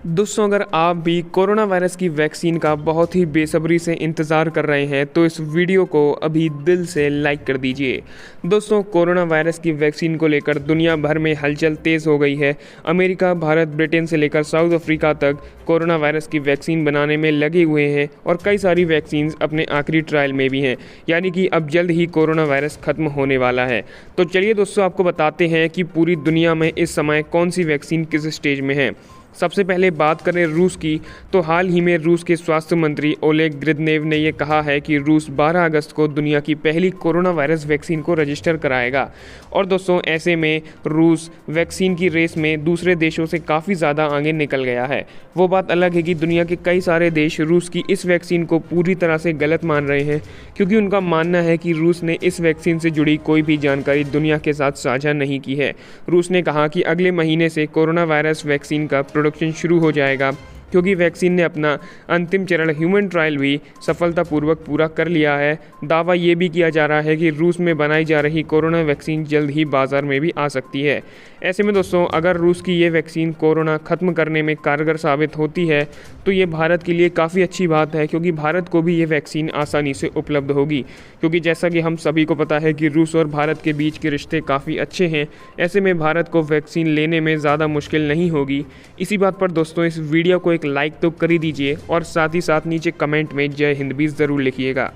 दोस्तों, अगर आप भी कोरोना वायरस की वैक्सीन का बहुत ही बेसब्री से इंतज़ार कर रहे हैं तो इस वीडियो को अभी दिल से लाइक कर दीजिए। दोस्तों, कोरोना वायरस की वैक्सीन को लेकर दुनिया भर में हलचल तेज़ हो गई है। अमेरिका, भारत, ब्रिटेन से लेकर साउथ अफ्रीका तक कोरोना वायरस की वैक्सीन बनाने में लगे हुए हैं और कई सारी वैक्सीन अपने आखिरी ट्रायल में भी हैं, यानी कि अब जल्द ही कोरोना वायरस ख़त्म होने वाला है। तो चलिए दोस्तों, आपको बताते हैं कि पूरी दुनिया में इस समय कौन सी वैक्सीन किस स्टेज में है। सबसे पहले बात करें रूस की, तो हाल ही में रूस के स्वास्थ्य मंत्री ओलेग ग्रिदनेव ने ये कहा है कि रूस 12 अगस्त को दुनिया की पहली कोरोना वायरस वैक्सीन को रजिस्टर कराएगा। और दोस्तों, ऐसे में रूस वैक्सीन की रेस में दूसरे देशों से काफ़ी ज़्यादा आगे निकल गया है। वो बात अलग है कि दुनिया के कई सारे देश रूस की इस वैक्सीन को पूरी तरह से गलत मान रहे हैं, क्योंकि उनका मानना है कि रूस ने इस वैक्सीन से जुड़ी कोई भी जानकारी दुनिया के साथ साझा नहीं की है। रूस ने कहा कि अगले महीने से कोरोना वायरस वैक्सीन का प्रोडक्शन शुरू हो जाएगा, क्योंकि वैक्सीन ने अपना अंतिम चरण ह्यूमन ट्रायल भी सफलतापूर्वक पूरा कर लिया है। दावा ये भी किया जा रहा है कि रूस में बनाई जा रही कोरोना वैक्सीन जल्द ही बाज़ार में भी आ सकती है। ऐसे में दोस्तों, अगर रूस की ये वैक्सीन कोरोना ख़त्म करने में कारगर साबित होती है तो ये भारत के लिए काफ़ी अच्छी बात है, क्योंकि भारत को भी ये वैक्सीन आसानी से उपलब्ध होगी। क्योंकि जैसा कि हम सभी को पता है कि रूस और भारत के बीच के रिश्ते काफ़ी अच्छे हैं। ऐसे में भारत को वैक्सीन लेने में ज़्यादा मुश्किल नहीं होगी। इसी बात पर दोस्तों, इस वीडियो को लाइक तो कर ही दीजिए और साथ ही साथ नीचे कमेंट में जय हिंद भी ज़रूर लिखिएगा।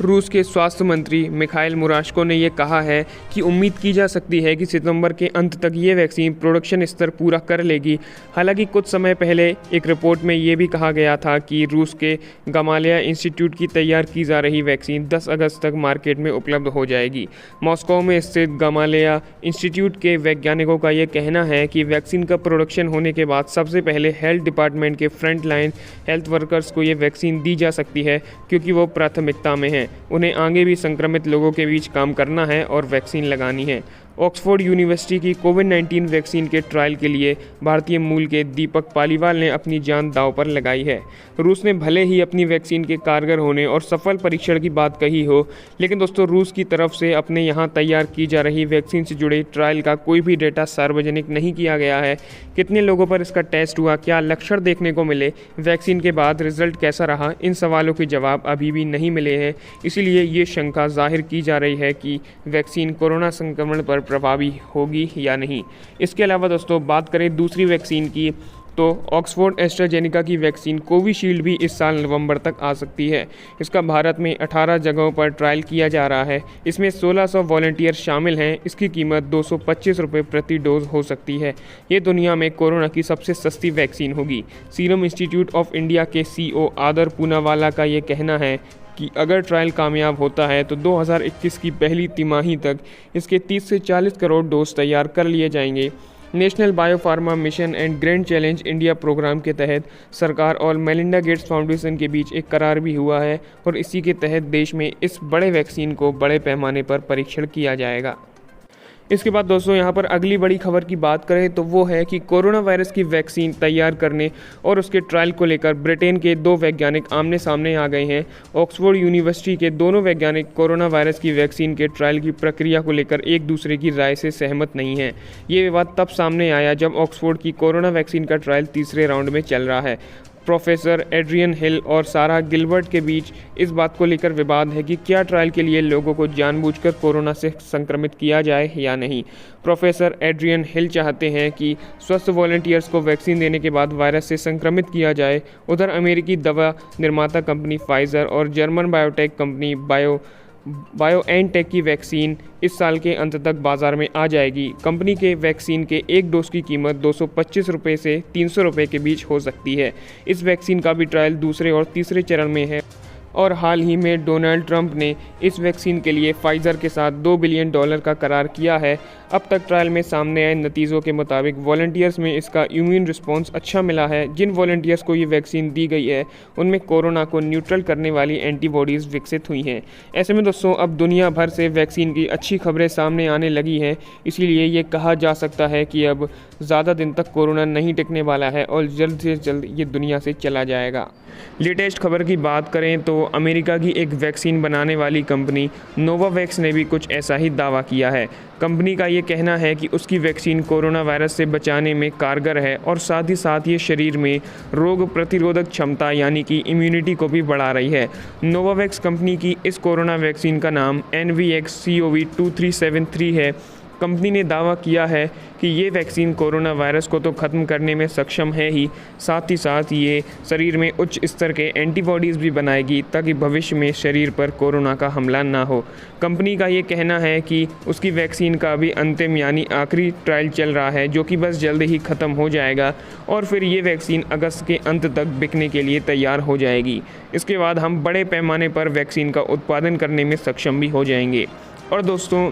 रूस के स्वास्थ्य मंत्री मिखाइल मुराशको ने यह कहा है कि उम्मीद की जा सकती है कि सितंबर के अंत तक ये वैक्सीन प्रोडक्शन स्तर पूरा कर लेगी। हालांकि कुछ समय पहले एक रिपोर्ट में ये भी कहा गया था कि रूस के गमालिया इंस्टीट्यूट की तैयार की जा रही वैक्सीन 10 अगस्त तक मार्केट में उपलब्ध हो जाएगी। मॉस्को में स्थित गमालिया इंस्टीट्यूट के वैज्ञानिकों का यह कहना है कि वैक्सीन का प्रोडक्शन होने के बाद सबसे पहले हेल्थ डिपार्टमेंट के फ्रंट लाइन हेल्थ वर्कर्स को ये वैक्सीन दी जा सकती है, क्योंकि वो प्राथमिकता में हैं। उन्हें आगे भी संक्रमित लोगों के बीच काम करना है और वैक्सीन लगानी है। ऑक्सफोर्ड यूनिवर्सिटी की कोविड-19 वैक्सीन के ट्रायल के लिए भारतीय मूल के दीपक पालीवाल ने अपनी जान दांव पर लगाई है। रूस ने भले ही अपनी वैक्सीन के कारगर होने और सफल परीक्षण की बात कही हो, लेकिन दोस्तों, रूस की तरफ से अपने यहाँ तैयार की जा रही वैक्सीन से जुड़े ट्रायल का कोई भी डेटा सार्वजनिक नहीं किया गया है। कितने लोगों पर इसका टेस्ट हुआ, क्या लक्षण देखने को मिले, वैक्सीन के बाद रिजल्ट कैसा रहा, इन सवालों के जवाब अभी भी नहीं मिले हैं। इसीलिए ये शंका जाहिर की जा रही है कि वैक्सीन कोरोना संक्रमण पर प्रभावी होगी या नहीं। इसके अलावा दोस्तों, बात करें दूसरी वैक्सीन की, तो ऑक्सफोर्ड एस्ट्राजेनेका की वैक्सीन कोविशील्ड भी इस साल नवंबर तक आ सकती है। इसका भारत में 18 जगहों पर ट्रायल किया जा रहा है। इसमें 1600 वॉलंटियर शामिल हैं। इसकी कीमत 225 रुपये प्रति डोज हो सकती है। ये दुनिया में कोरोना की सबसे सस्ती वैक्सीन होगी। सीरम इंस्टीट्यूट ऑफ इंडिया के CEO आदर पूनावाला का ये कहना है कि अगर ट्रायल कामयाब होता है तो 2021 की पहली तिमाही तक इसके 30 से 40 करोड़ डोज तैयार कर लिए जाएंगे। National biopharma mission and grand challenge India programme के तहत सरकार और मेलिंडा गेट्स फाउंडेशन के बीच एक करार भी हुआ है और इसी के तहत देश में इस बड़े वैक्सीन को बड़े पैमाने पर परीक्षण किया जाएगा। इसके बाद दोस्तों, यहाँ पर अगली बड़ी खबर की बात करें तो वो है कि कोरोना वायरस की वैक्सीन तैयार करने और उसके ट्रायल को लेकर ब्रिटेन के 2 वैज्ञानिक आमने सामने आ गए हैं। ऑक्सफोर्ड यूनिवर्सिटी के दोनों वैज्ञानिक कोरोना वायरस की वैक्सीन के ट्रायल की प्रक्रिया को लेकर एक दूसरे की राय से सहमत नहीं हैं। ये विवाद तब सामने आया जब ऑक्सफोर्ड की कोरोना वैक्सीन का ट्रायल तीसरे राउंड में चल रहा है। प्रोफेसर एड्रियन हिल और सारा गिलबर्ट के बीच इस बात को लेकर विवाद है कि क्या ट्रायल के लिए लोगों को जानबूझकर कोरोना से संक्रमित किया जाए या नहीं। प्रोफेसर एड्रियन हिल चाहते हैं कि स्वस्थ वॉलंटियर्स को वैक्सीन देने के बाद वायरस से संक्रमित किया जाए। उधर अमेरिकी दवा निर्माता कंपनी फाइजर और जर्मन बायोटेक कंपनी बायोएनटेक की वैक्सीन इस साल के अंत तक बाजार में आ जाएगी। कंपनी के वैक्सीन के एक डोज की कीमत 225 रुपये से 300 रुपये के बीच हो सकती है। इस वैक्सीन का भी ट्रायल दूसरे और तीसरे चरण में है और हाल ही में डोनाल्ड ट्रंप ने इस वैक्सीन के लिए फाइजर के साथ $2 बिलियन का करार किया है। अब तक ट्रायल में सामने आए नतीजों के मुताबिक वॉलंटियर्स में इसका इम्यून रिस्पॉन्स अच्छा मिला है। जिन वॉलंटियर्स को ये वैक्सीन दी गई है उनमें कोरोना को न्यूट्रल करने वाली एंटीबॉडीज़ विकसित हुई हैं। ऐसे में दोस्तों, अब दुनिया भर से वैक्सीन की अच्छी खबरें सामने आने लगी हैं। इसीलिए ये कहा जा सकता है कि अब ज़्यादा दिन तक कोरोना नहीं टिकने वाला है और जल्द से जल्द ये दुनिया से चला जाएगा। लेटेस्ट खबर की बात करें तो अमेरिका की एक वैक्सीन बनाने वाली कंपनी नोवावैक्स ने भी कुछ ऐसा ही दावा किया है। कंपनी का ये कहना है कि उसकी वैक्सीन कोरोना वायरस से बचाने में कारगर है और साथ ही साथ ये शरीर में रोग प्रतिरोधक क्षमता यानी कि इम्यूनिटी को भी बढ़ा रही है। नोवावैक्स कंपनी की इस कोरोना वैक्सीन का नाम NVX-CoV2373 है। कंपनी ने दावा किया है कि ये वैक्सीन कोरोना वायरस को तो ख़त्म करने में सक्षम है ही, साथ ही साथ ये शरीर में उच्च स्तर के एंटीबॉडीज़ भी बनाएगी ताकि भविष्य में शरीर पर कोरोना का हमला ना हो। कंपनी का ये कहना है कि उसकी वैक्सीन का अभी अंतिम यानी आखिरी ट्रायल चल रहा है, जो कि बस जल्द ही ख़त्म हो जाएगा और फिर ये वैक्सीन अगस्त के अंत तक बिकने के लिए तैयार हो जाएगी। इसके बाद हम बड़े पैमाने पर वैक्सीन का उत्पादन करने में सक्षम भी हो जाएंगे। और दोस्तों,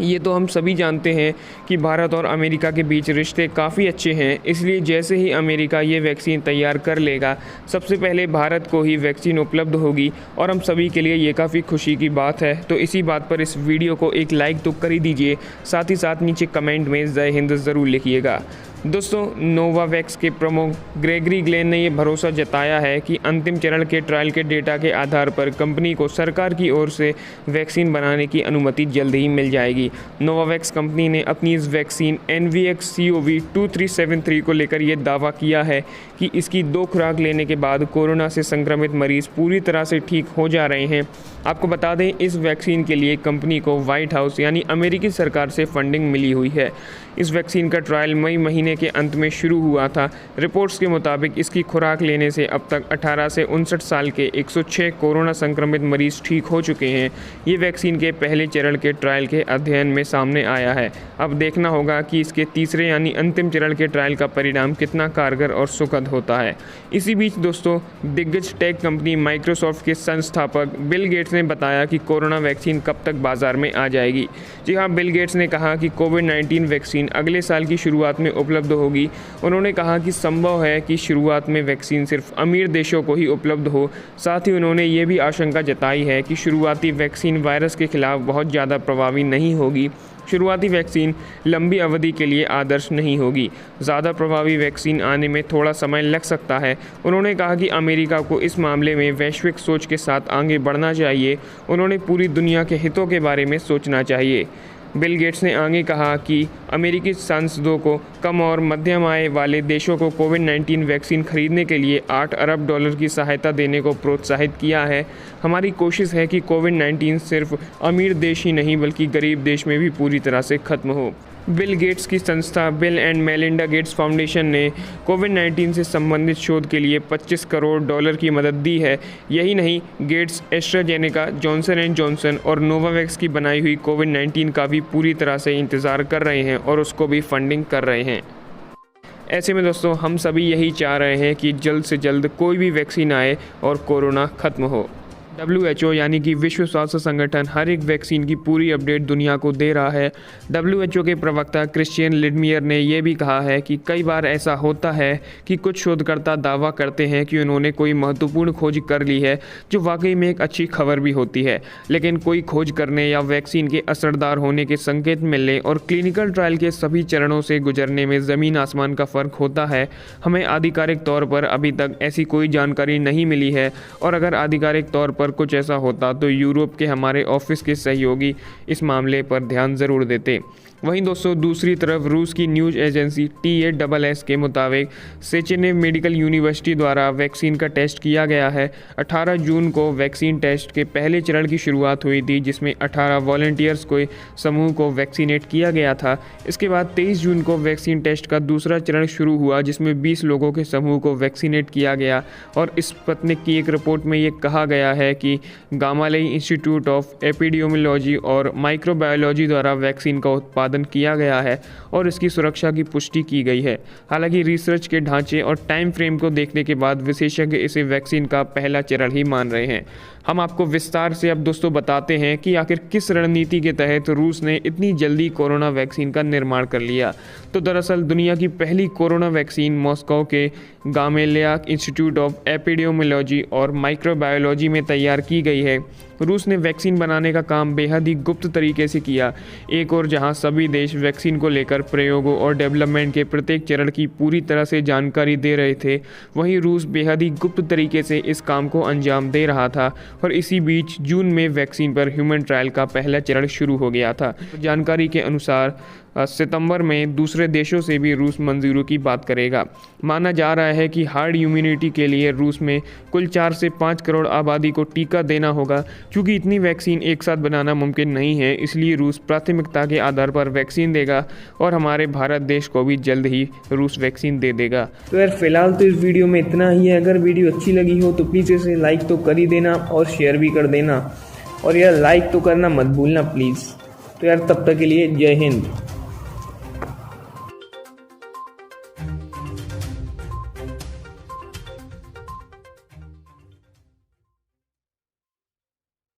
ये तो हम सभी जानते हैं कि भारत और अमेरिका के बीच रिश्ते काफ़ी अच्छे हैं, इसलिए जैसे ही अमेरिका ये वैक्सीन तैयार कर लेगा, सबसे पहले भारत को ही वैक्सीन उपलब्ध होगी और हम सभी के लिए ये काफ़ी खुशी की बात है। तो इसी बात पर इस वीडियो को एक लाइक तो कर ही दीजिए, साथ ही साथ नीचे कमेंट में जय हिंद ज़रूर लिखिएगा। दोस्तों, नोवावैक्स के प्रमुख ग्रेगरी ग्लेन ने ये भरोसा जताया है कि अंतिम चरण के ट्रायल के डेटा के आधार पर कंपनी को सरकार की ओर से वैक्सीन बनाने की अनुमति जल्द ही मिल जाएगी। नोवावैक्स कंपनी ने अपनी इस वैक्सीन NVX-CoV2373 को लेकर ये दावा किया है कि इसकी 2 खुराक लेने के बाद कोरोना से संक्रमित मरीज पूरी तरह से ठीक हो जा रहे हैं। आपको बता दें, इस वैक्सीन के लिए कंपनी को व्हाइट हाउस यानी अमेरिकी सरकार से फंडिंग मिली हुई है। इस वैक्सीन का ट्रायल मई महीने के अंत में शुरू हुआ था। रिपोर्ट्स के मुताबिक इसकी खुराक लेने से अब तक 18 से 59 साल के 106 कोरोना संक्रमित मरीज ठीक हो चुके हैं। ये वैक्सीन के पहले चरण के ट्रायल के अध्ययन में सामने आया है। अब देखना होगा कि इसके तीसरे यानी अंतिम चरण के ट्रायल का परिणाम कितना कारगर और सुखद होता है। इसी बीच दोस्तों, दिग्गज टेक कंपनी माइक्रोसॉफ्ट के संस्थापक बिल गेट्स ने बताया कि कोरोना वैक्सीन कब तक बाजार में आ जाएगी। जी हाँ, बिल गेट्स ने कहा कि कोविड-19 वैक्सीन अगले साल की शुरुआत में उपलब्ध होगी। उन्होंने कहा कि संभव है कि शुरुआत में वैक्सीन सिर्फ अमीर देशों को ही उपलब्ध हो। साथ ही उन्होंने ये भी आशंका जताई है कि शुरुआती वैक्सीन वायरस के खिलाफ बहुत ज़्यादा प्रभावी नहीं होगी। शुरुआती वैक्सीन लंबी अवधि के लिए आदर्श नहीं होगी। ज़्यादा प्रभावी वैक्सीन आने में थोड़ा समय लग सकता है। उन्होंने कहा कि अमेरिका को इस मामले में वैश्विक सोच के साथ आगे बढ़ना चाहिए। उन्होंने पूरी दुनिया के हितों के बारे में सोचना चाहिए। बिल गेट्स ने आगे कहा कि अमेरिकी सांसदों को कम और मध्यम आय वाले देशों को कोविड-19 वैक्सीन खरीदने के लिए $8 अरब की सहायता देने को प्रोत्साहित किया है। हमारी कोशिश है कि कोविड-19 सिर्फ अमीर देश ही नहीं बल्कि गरीब देश में भी पूरी तरह से खत्म हो। बिल गेट्स की संस्था bill and Melinda Gates foundation ने कोविड-19 से संबंधित शोध के लिए $25 करोड़ की मदद दी है। यही नहीं, Gates AstraZeneca, Johnson and Johnson और नोवावैक्स की बनाई हुई कोविड-19 का भी पूरी तरह से इंतज़ार कर रहे हैं और उसको भी फंडिंग कर रहे हैं। ऐसे में दोस्तों, हम सभी यही चाह रहे हैं कि जल्द से जल्द कोई भी वैक्सीन आए और कोरोना ख़त्म हो। WHO यानी कि विश्व स्वास्थ्य संगठन हर एक वैक्सीन की पूरी अपडेट दुनिया को दे रहा है। WHO के प्रवक्ता क्रिश्चियन लिडमियर ने यह भी कहा है कि कई बार ऐसा होता है कि कुछ शोधकर्ता दावा करते हैं कि उन्होंने कोई महत्वपूर्ण खोज कर ली है, जो वाकई में एक अच्छी खबर भी होती है। लेकिन कोई खोज करने या वैक्सीन के असरदार होने के संकेत मिलने और क्लिनिकल ट्रायल के सभी चरणों से गुजरने में ज़मीन आसमान का फ़र्क होता है। हमें आधिकारिक तौर पर अभी तक ऐसी कोई जानकारी नहीं मिली है, और अगर आधिकारिक तौर पर कुछ ऐसा होता तो यूरोप के हमारे ऑफिस के सहयोगी इस मामले पर ध्यान ज़रूर देते। वहीं दोस्तों, दूसरी तरफ रूस की न्यूज़ एजेंसी TASS के मुताबिक सेचेनेव मेडिकल यूनिवर्सिटी द्वारा वैक्सीन का टेस्ट किया गया है। 18 जून को वैक्सीन टेस्ट के पहले चरण की शुरुआत हुई थी, जिसमें 18 वॉलंटियर्स को समूह को वैक्सीनेट किया गया था। इसके बाद 23 जून को वैक्सीन टेस्ट का दूसरा चरण शुरू हुआ, जिसमें 20 लोगों के समूह को वैक्सीनेट किया गया। और इस स्पुतनिक की एक रिपोर्ट में ये कहा गया है कि गामालेई इंस्टीट्यूट ऑफ एपिडेमियोलॉजी और माइक्रोबायोलॉजी द्वारा वैक्सीन का उत्पादन किया गया है और इसकी सुरक्षा की पुष्टि की गई है। हालांकि रिसर्च के ढांचे और टाइम फ्रेम को देखने के बाद विशेषज्ञ इसे वैक्सीन का पहला चरण ही मान रहे हैं। हम आपको विस्तार से अब दोस्तों बताते हैं कि आखिर किस रणनीति के तहत रूस ने इतनी जल्दी कोरोना वैक्सीन का निर्माण कर लिया। तो दरअसल दुनिया की पहली कोरोना वैक्सीन मॉस्को के गामालेई इंस्टीट्यूट ऑफ एपिडेमियोलॉजी और माइक्रोबायोलॉजी में तैयार की गई है। रूस ने वैक्सीन बनाने का काम बेहद ही गुप्त तरीके से किया। एक और जहां सभी देश वैक्सीन को लेकर प्रयोगों और डेवलपमेंट के प्रत्येक चरण की पूरी तरह से जानकारी दे रहे थे, वहीं रूस बेहद ही गुप्त तरीके से इस काम को अंजाम दे रहा था। और इसी बीच जून में वैक्सीन पर ह्यूमन ट्रायल का पहला चरण शुरू हो गया था। जानकारी के अनुसार सितंबर में दूसरे देशों से भी रूस मंजूरी की बात करेगा। माना जा रहा है कि हार्ड इम्यूनिटी के लिए रूस में कुल 4 से 5 करोड़ आबादी को टीका देना होगा। क्योंकि इतनी वैक्सीन एक साथ बनाना मुमकिन नहीं है, इसलिए रूस प्राथमिकता के आधार पर वैक्सीन देगा और हमारे भारत देश को भी जल्द ही रूस वैक्सीन दे देगा। तो यार फिलहाल तो इस वीडियो में इतना ही है। अगर वीडियो अच्छी लगी हो तो प्लीज़ इसे लाइक तो कर ही देना और शेयर भी कर देना, और यार लाइक तो करना मत भूलना प्लीज़। तो यार तब तक के लिए जय हिंद।